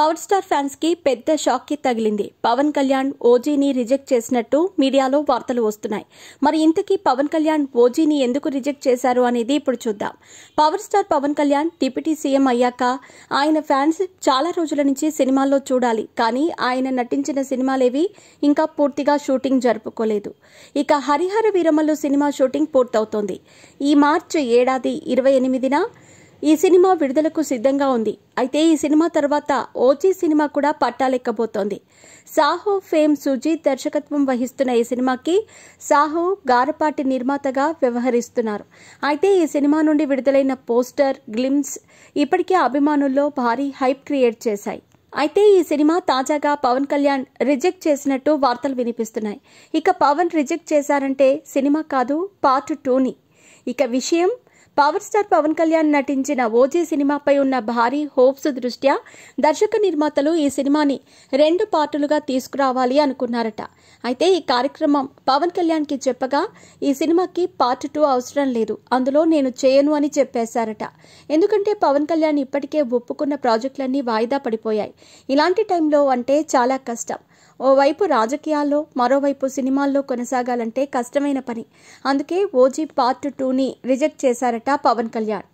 Power star fans కి పెద్ద shock కి తగిలింది. పవన్ కళ్యాణ్ ఓజీని రిజెక్ట్ చేసినట్టు మీడియాలో వార్తలు వస్తున్నాయి. మరి ఇంతకీ పవన్ కళ్యాణ్ ఓజీని ఎందుకు రిజెక్ట్ చేశారు అనేది ఇప్పుడు చూద్దాం. Power star Pawan Kalyan deputy CM అయ్యాక ఆయన ఫ్యాన్స్ చాలా రోజుల నుంచి సినిమాల్లో చూడాలి, కానీ ఆయన నటించిన సినిమాలేవి ఇంకా పూర్తిగా షూటింగ్ జరుపుకోలేదు. ఇక హరిహర వీరమల్లు సినిమా షూటింగ్ పూర్తవుతోంది. ఈ మార్చి 28న ఈ సినిమా విడుదలకు సిద్ధంగా ఉంది. అయితే ఈ సినిమా తర్వాత ఓజీ సినిమా కూడా పట్టాలెక్కబోతోంది. సాహో ఫేమ్ సుజీత్ దర్శకత్వం వహిస్తున్న ఈ సినిమాకి సాహో గారపాటి నిర్మాతగా వ్యవహరిస్తున్నారు. అయితే ఈ సినిమా నుండి విడుదలైన పోస్టర్, గ్లిమ్స్ ఇప్పటికే అభిమానుల్లో భారీ హైప్ క్రియేట్ చేశాయి. అయితే ఈ సినిమా తాజాగా పవన్ కళ్యాణ్ రిజెక్ట్ చేసినట్టు వార్తలు వినిపిస్తున్నాయి. ఇక పవన్ రిజెక్ట్ చేశారంటే సినిమా కాదు, పార్ట్ 2ని. ఇక విషయం, పవర్ స్టార్ పవన్ కళ్యాణ్ నటించిన ఓజీ సినిమాపై ఉన్న భారీ హోప్స్ దృష్ట్యా దర్శక నిర్మాతలు ఈ సినిమాని 2 పార్టులుగా తీసుకురావాలి అనుకున్నారట. అయితే ఈ కార్యక్రమం పవన్ కళ్యాణ్ కి చెప్పగా ఈ సినిమాకి పార్ట్ 2 అవసరం లేదు, అందులో నేను చేయను అని చెప్పేశారట. ఎందుకంటే పవన్ కళ్యాణ్ ఇప్పటికే ఒప్పుకున్న ప్రాజెక్టులన్నీ వాయిదా పడిపోయాయి. ఇలాంటి టైంలో అంటే చాలా కష్టం. ఓవైపు రాజకీయాల్లో, మరోవైపు సినిమాల్లో కొనసాగాలంటే కష్టమైన పని. అందుకే ఓజీ పార్ట్ 2ని రిజెక్ట్ చేశారట పవన్ కళ్యాణ్.